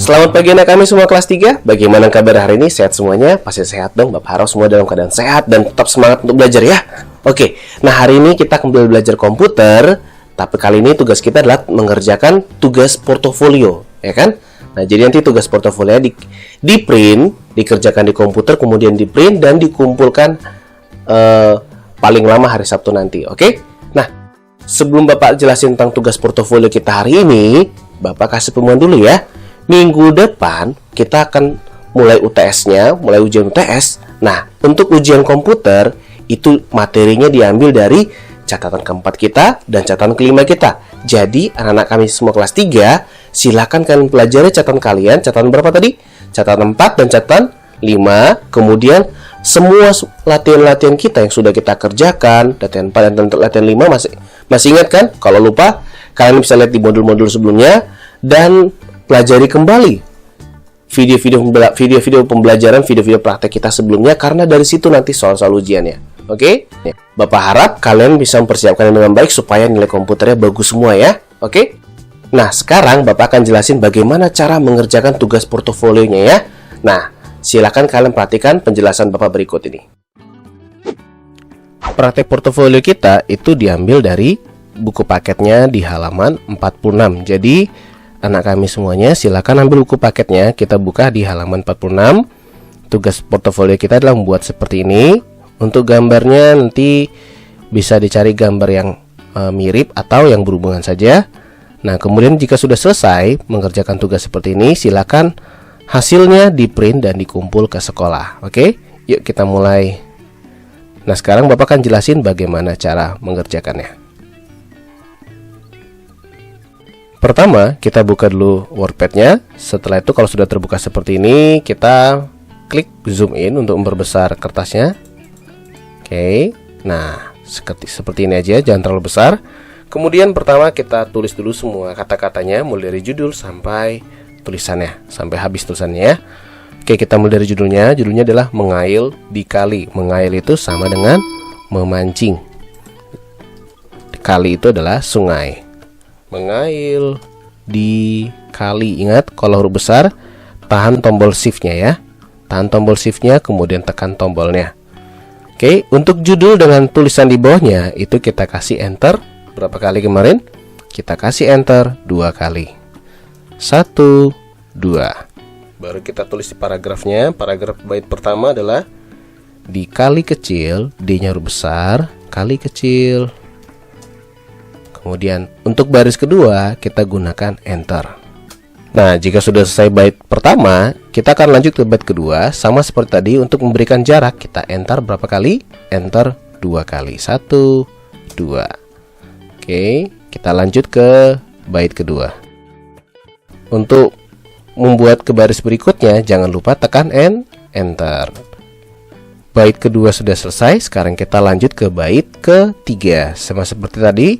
Selamat pagi anak kami semua kelas 3. Bagaimana kabar hari ini? Sehat semuanya? Pasti sehat dong. Bapak harap semua dalam keadaan sehat dan tetap semangat untuk belajar ya. Oke, nah hari ini kita kembali belajar komputer. Tapi kali ini tugas kita adalah mengerjakan tugas portofolio, ya kan? Nah, jadi nanti tugas portofolio di print, dikerjakan di komputer, kemudian di print dan dikumpulkan paling lama hari Sabtu nanti, oke? Nah, sebelum Bapak jelasin tentang tugas portofolio kita hari ini, Bapak kasih pengumuman dulu ya. Minggu depan kita akan mulai UTS-nya, mulai ujian UTS. Nah, untuk ujian komputer itu materinya diambil dari catatan keempat kita dan catatan kelima kita. Jadi, anak-anak kami semua kelas 3, silakan kalian pelajari catatan kalian. Catatan berapa tadi? Catatan 4 dan catatan 5. Kemudian semua latihan-latihan kita yang sudah kita kerjakan, latihan 4 dan latihan 5 masih ingat kan? Kalau lupa, kalian bisa lihat di modul-modul sebelumnya dan pelajari kembali video-video pembelajaran, video-video praktek kita sebelumnya, karena dari situ nanti soal-soal ujiannya. Oke? Bapak harap kalian bisa mempersiapkan dengan baik supaya nilai komputernya bagus semua ya. Oke? Nah, sekarang Bapak akan jelasin bagaimana cara mengerjakan tugas portofolionya ya. Nah, silakan kalian perhatikan penjelasan Bapak berikut ini. Praktek portofolio kita itu diambil dari buku paketnya di halaman 46. Jadi, anak kami semuanya silakan ambil buku paketnya, kita buka di halaman 46. Tugas portofolio kita adalah membuat seperti ini. Untuk gambarnya nanti bisa dicari gambar yang mirip atau yang berhubungan saja. Nah, kemudian jika sudah selesai mengerjakan tugas seperti ini, silakan hasilnya di print dan dikumpul ke sekolah. Oke, yuk kita mulai. Nah, sekarang Bapak akan jelasin bagaimana cara mengerjakannya. Pertama, kita buka dulu WordPad-nya. Setelah itu kalau sudah terbuka seperti ini, kita klik zoom in untuk memperbesar kertasnya. Oke, nah seperti ini aja, jangan terlalu besar. Kemudian pertama kita tulis dulu semua kata-katanya, mulai dari judul sampai tulisannya, sampai habis tulisannya ya. Oke, kita mulai dari judulnya. Judulnya adalah mengail di kali. Mengail itu sama dengan memancing. Kali itu adalah sungai. Mengail di kali. Ingat, kalau huruf besar tahan tombol shift-nya ya. Tahan tombol shift-nya, kemudian tekan tombolnya. Oke, untuk judul dengan tulisan di bawahnya itu kita kasih enter. Berapa kali kemarin? Kita kasih enter 2 kali. 1, 2. Baru kita tulis di paragrafnya. Paragraf bait pertama adalah di kali kecil, D-nya huruf besar, kali kecil. Kemudian untuk baris kedua kita gunakan enter. Nah, jika sudah selesai bait pertama, kita akan lanjut ke bait kedua. Sama seperti tadi, untuk memberikan jarak kita enter berapa kali? Enter 2 kali. 1, 2. Oke, kita lanjut ke bait kedua. Untuk membuat ke baris berikutnya, jangan lupa tekan enter. Bait kedua sudah selesai. Sekarang kita lanjut ke bait ketiga. Sama seperti tadi,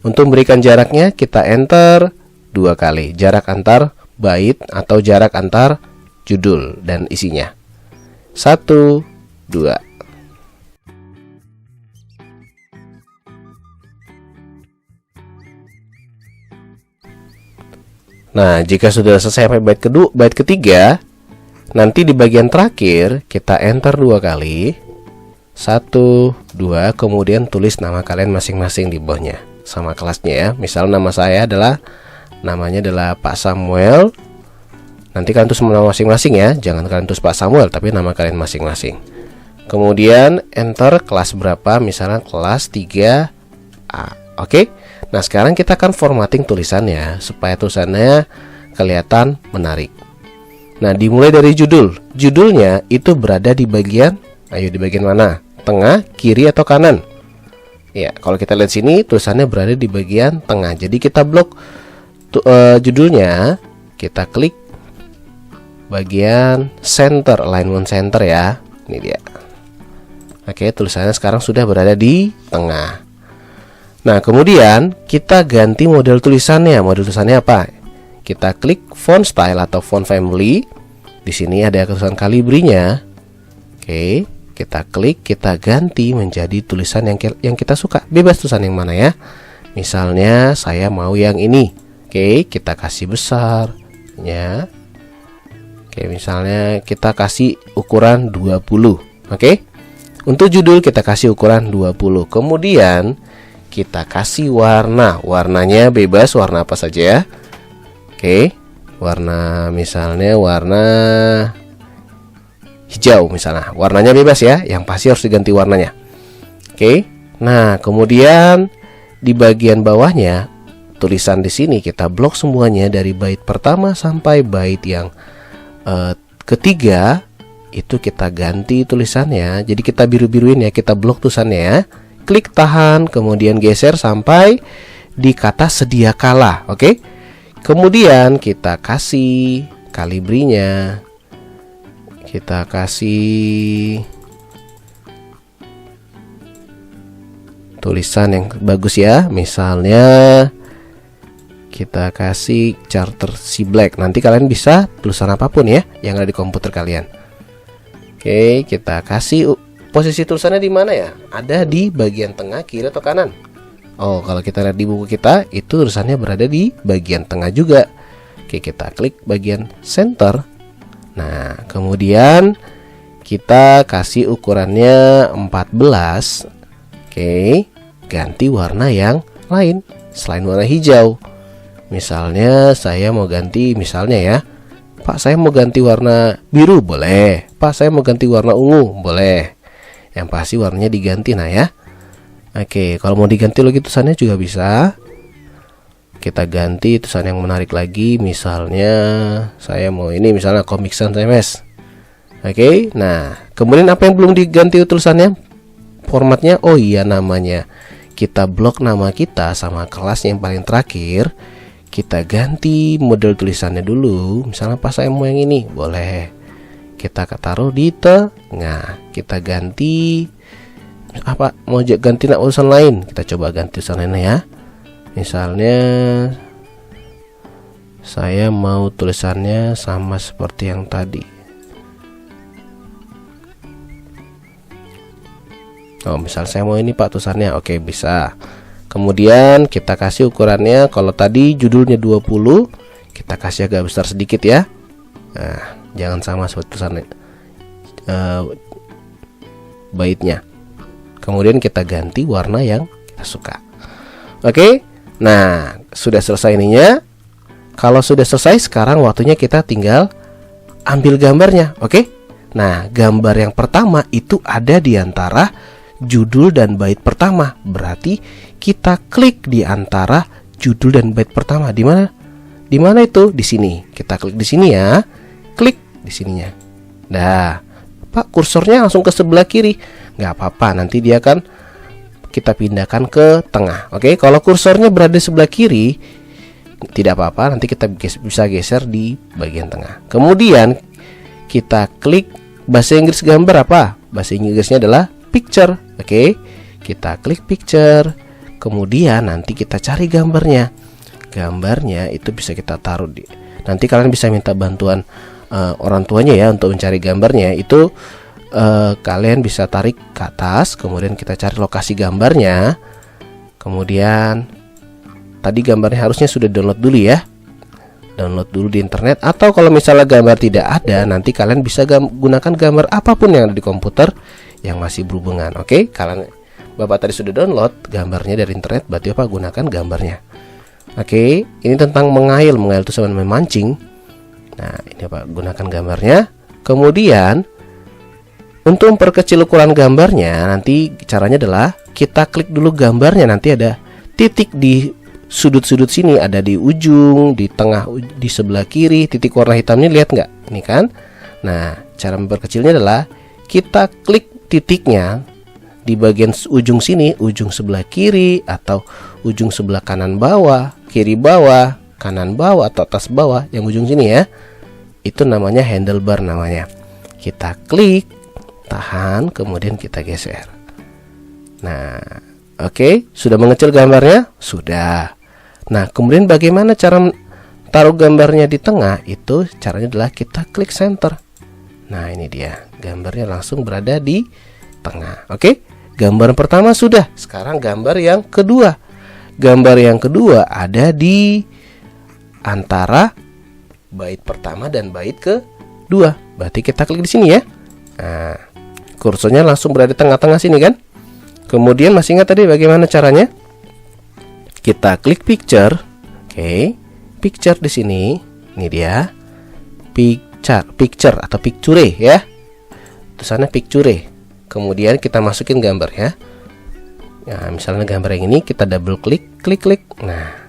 untuk memberikan jaraknya kita enter 2 kali. Jarak antar bait atau jarak antar judul dan isinya. 1, 2. Nah, jika sudah selesai sampai bait ketiga, nanti di bagian terakhir kita enter 2 kali. 1, 2, kemudian tulis nama kalian masing-masing di bawahnya sama kelasnya ya. Misal nama saya namanya adalah Pak Samuel. Nanti kalian tulis nama masing-masing ya. Jangan kalian tulis Pak Samuel, tapi nama kalian masing-masing. Kemudian enter kelas berapa, misalnya kelas 3A. Oke. Nah, sekarang kita akan formatting tulisannya supaya tulisannya kelihatan menarik. Nah, dimulai dari judul. Judulnya itu berada di bagian, di bagian mana? Tengah, kiri atau kanan? Ya, kalau kita lihat sini tulisannya berada di bagian tengah. Jadi kita blok judulnya, kita klik bagian center, alignment center ya. Ini dia. Oke, tulisannya sekarang sudah berada di tengah. Nah, kemudian kita ganti model tulisannya. Model tulisannya apa? Kita klik font style atau font family. Di sini ada tulisan Calibri-nya. Oke. Kita klik, kita ganti menjadi tulisan yang kita suka. Bebas tulisan yang mana ya. Misalnya saya mau yang ini. Oke, kita kasih besar ya. Oke, misalnya kita kasih ukuran 20. Oke. Untuk judul kita kasih ukuran 20. Kemudian kita kasih warna. Warnanya bebas, warna apa saja ya. Oke. Warna misalnya warna hijau misalnya. Warnanya bebas ya, yang pasti harus diganti warnanya. Oke. Nah, kemudian di bagian bawahnya tulisan di sini kita blok semuanya dari bait pertama sampai bait yang ketiga. Itu kita ganti tulisannya. Jadi kita biru-biruin ya, kita blok tulisannya ya. Klik tahan, kemudian geser sampai di kata sedia kala. Oke. Kemudian kita kasih kalibrinya. Kita kasih tulisan yang bagus ya. Misalnya kita kasih Charter C Black. Nanti kalian bisa tulisan apapun ya yang ada di komputer kalian. Oke, kita kasih posisi tulisannya di mana ya? Ada di bagian tengah, kiri atau kanan? Oh, kalau kita lihat di buku kita, itu tulisannya berada di bagian tengah juga. Oke, kita klik bagian center. Nah, kemudian kita kasih ukurannya 14. Oke, ganti warna yang lain selain warna hijau. Misalnya saya mau ganti, misalnya ya, Pak saya mau ganti warna biru, boleh. Pak saya mau ganti warna ungu, boleh. Yang pasti warnanya diganti nah ya. Oke, kalau mau diganti lagi tulisannya juga bisa. Kita ganti tulisan yang menarik lagi. Misalnya saya mau ini, misalnya Comic Sans MS. Oke, nah kemudian apa yang belum diganti tulisannya? Formatnya, oh iya namanya. Kita blok nama kita sama kelas yang paling terakhir. Kita ganti model tulisannya dulu. Misalnya pas saya mau yang ini, boleh. Kita taruh di tengah. Kita ganti apa? Mau ganti tulisan lain? Kita coba ganti tulisan lainnya ya. Misalnya saya mau tulisannya sama seperti yang tadi. Oh, misal saya mau ini Pak tulisannya. Oke, bisa. Kemudian kita kasih ukurannya, kalau tadi judulnya 20, kita kasih agak besar sedikit ya. Nah, jangan sama seperti tulisannya baitnya. Kemudian kita ganti warna yang kita suka. Oke. Nah, sudah selesai ininya. Kalau sudah selesai, sekarang waktunya kita tinggal ambil gambarnya. Oke. Nah, gambar yang pertama itu ada di antara judul dan bait pertama. Berarti kita klik di antara judul dan bait pertama. Di mana? Di mana itu? Di sini. Kita klik di sini ya. Klik di sininya. Nah, Pak kursornya langsung ke sebelah kiri. Nggak apa-apa, nanti dia akan kita pindahkan ke tengah. Oke, kalau kursornya berada di sebelah kiri, tidak apa-apa, nanti kita bisa geser di bagian tengah. Kemudian kita klik bahasa Inggris gambar apa? Bahasa Inggrisnya adalah picture. Oke, kita klik picture. Kemudian nanti kita cari gambarnya. Gambarnya itu bisa kita taruh di. Nanti kalian bisa minta bantuan orang tuanya ya untuk mencari gambarnya. Itu kalian bisa tarik ke atas. Kemudian kita cari lokasi gambarnya. Kemudian tadi gambarnya harusnya sudah download dulu ya. Download dulu di internet. Atau kalau misalnya gambar tidak ada, nanti kalian bisa gunakan gambar apapun yang ada di komputer yang masih berhubungan. Oke, kalian Bapak tadi sudah download gambarnya dari internet, berarti Bapak gunakan gambarnya. Oke, ini tentang mengail. Mengail itu sama memancing. Nah, ini Bapak gunakan gambarnya. Kemudian untuk memperkecil ukuran gambarnya, nanti caranya adalah kita klik dulu gambarnya. Nanti ada titik di sudut-sudut sini, ada di ujung, di tengah, di sebelah kiri. Titik warna hitamnya lihat nggak? Ini kan. Nah, cara memperkecilnya adalah kita klik titiknya di bagian ujung sini, ujung sebelah kiri atau ujung sebelah kanan bawah, kiri bawah, kanan bawah atau atas bawah, yang ujung sini ya. Itu namanya handlebar namanya. Kita klik, tahan, kemudian kita geser. Nah, oke, sudah mengecil gambarnya? Sudah. Nah, kemudian bagaimana cara taruh gambarnya di tengah? Itu caranya adalah kita klik center. Nah, ini dia. Gambarnya langsung berada di tengah. Oke, gambar pertama sudah. Sekarang gambar yang kedua. Gambar yang kedua ada di antara bait pertama dan bait 2. Berarti kita klik di sini ya. Nah, kursornya langsung berada di tengah-tengah sini kan. Kemudian masih ingat tadi bagaimana caranya? Kita klik picture. Oke, picture di sini. Ini dia. Picture atau picture ya. Tulisannya picture. Kemudian kita masukin gambar ya. Nah, misalnya gambar yang ini kita double klik, klik. Nah.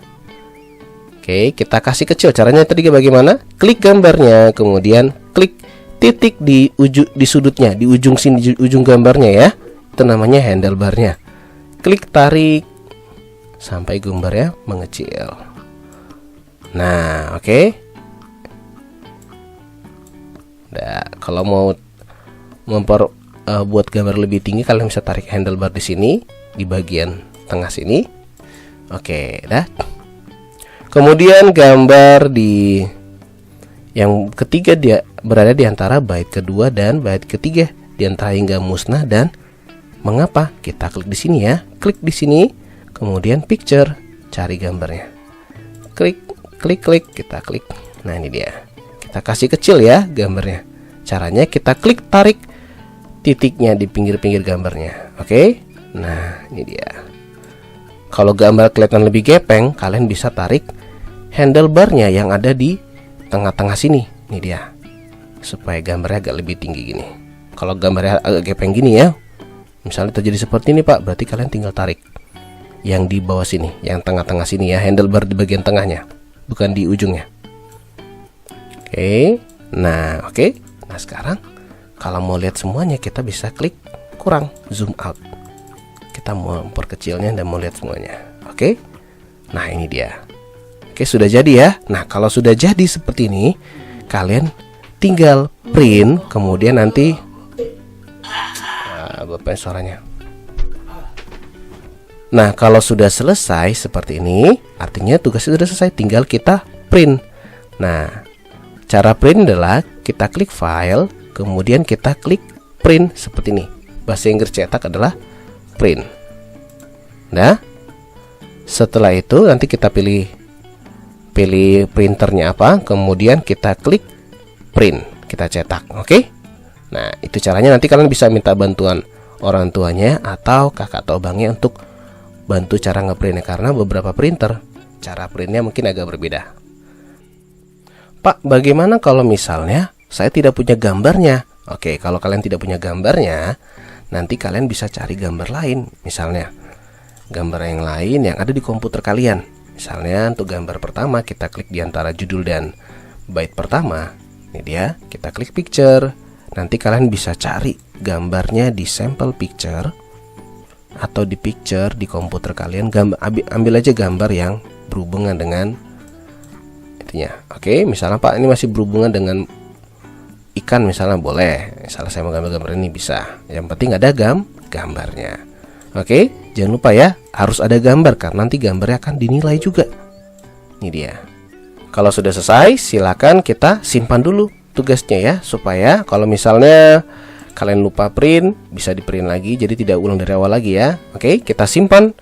Oke, kita kasih kecil. Caranya tadi bagaimana? Klik gambarnya, kemudian klik titik di sudutnya, di ujung sini, di ujung gambarnya ya. Itu namanya handlebarnya. Klik tarik sampai gambarnya mengecil. Nah, oke. Nah, kalau mau buat gambar lebih tinggi, kalian bisa tarik handlebar di sini, di bagian tengah sini. Oke, dah. Kemudian gambar di yang ketiga dia berada di antara bait kedua dan bait ketiga, di antara hingga musnah dan mengapa. Kita klik di sini ya. Klik di sini, kemudian picture, cari gambarnya. Klik, kita klik. Nah, ini dia. Kita kasih kecil ya gambarnya. Caranya kita klik tarik titiknya di pinggir-pinggir gambarnya. Oke? Nah, ini dia. Kalau gambar kelihatan lebih gepeng, kalian bisa tarik handlebarnya yang ada di tengah-tengah sini. Ini dia. Supaya gambarnya agak lebih tinggi gini. Kalau gambarnya agak gepeng gini ya, misalnya terjadi seperti ini Pak, berarti kalian tinggal tarik yang di bawah sini, yang tengah-tengah sini ya, handlebar di bagian tengahnya, bukan di ujungnya. Oke. Nah, oke. Nah, sekarang kalau mau lihat semuanya, kita bisa klik kurang, zoom out. Kita mau memperkecilnya dan mau lihat semuanya. Oke. Nah, ini dia. Oke, sudah jadi ya. Nah, kalau sudah jadi seperti ini, kalian tinggal print, kemudian nanti Bapak suaranya. Nah, kalau sudah selesai seperti ini, artinya tugasnya sudah selesai, tinggal kita print. Nah, cara print adalah kita klik file, kemudian kita klik print seperti ini. Bahasa Inggris cetak adalah print. Nah, setelah itu nanti kita pilih printernya apa, kemudian kita klik print, kita cetak. Oke? Nah, itu caranya. Nanti kalian bisa minta bantuan orang tuanya atau kakak atau abangnya untuk bantu cara ngeprintnya, karena beberapa printer cara printnya mungkin agak berbeda. Pak, bagaimana kalau misalnya saya tidak punya gambarnya? Oke, kalau kalian tidak punya gambarnya, nanti kalian bisa cari gambar lain. Misalnya gambar yang lain yang ada di komputer kalian. Misalnya untuk gambar pertama, kita klik di antara judul dan bait pertama. Ini dia, kita klik picture. Nanti kalian bisa cari gambarnya di sample picture atau di picture di komputer kalian. Ambil aja gambar yang berhubungan dengan itunya. Oke, misalnya Pak, ini masih berhubungan dengan ikan misalnya, boleh. Misalnya saya mau gambar ini bisa. Yang penting ada gambarnya. Oke, jangan lupa ya, harus ada gambar karena nanti gambarnya akan dinilai juga. Ini dia. Kalau sudah selesai, silakan kita simpan dulu tugasnya ya, supaya kalau misalnya kalian lupa print, bisa di print lagi, jadi tidak ulang dari awal lagi ya. Oke, kita simpan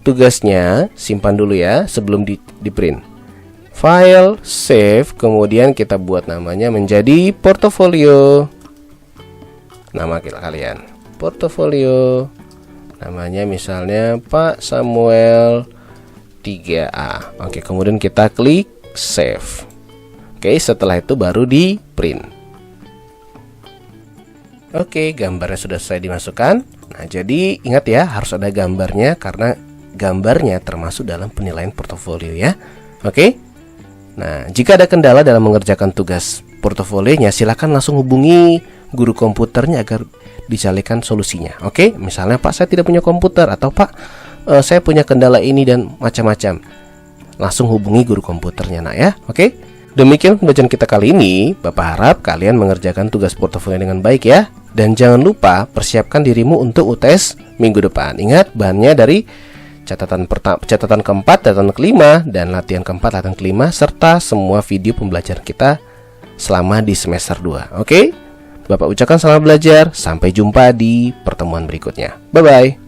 tugasnya, simpan dulu ya sebelum di print. File, save, kemudian kita buat namanya menjadi portofolio. Nama kalian, portofolio. Namanya misalnya Pak Samuel 3A. Oke, kemudian kita klik save. Oke, setelah itu baru di print. Oke, gambarnya sudah selesai dimasukkan. Nah, jadi ingat ya, harus ada gambarnya karena gambarnya termasuk dalam penilaian portofolio ya. Oke. Nah, jika ada kendala dalam mengerjakan tugas portofolionya, silakan langsung hubungi guru komputernya agar dicarikan solusinya. Oke, misalnya Pak, saya tidak punya komputer, atau Pak, saya punya kendala ini dan macam-macam. Langsung hubungi guru komputernya nak ya. Oke. Demikian pembelajaran kita kali ini. Bapak harap kalian mengerjakan tugas portofolio dengan baik ya. Dan jangan lupa persiapkan dirimu untuk UTS minggu depan. Ingat, bahannya dari catatan keempat, catatan kelima, dan latihan keempat, latihan kelima, serta semua video pembelajaran kita selama di semester 2. Oke? Bapak ucapkan selamat belajar. Sampai jumpa di pertemuan berikutnya. Bye-bye.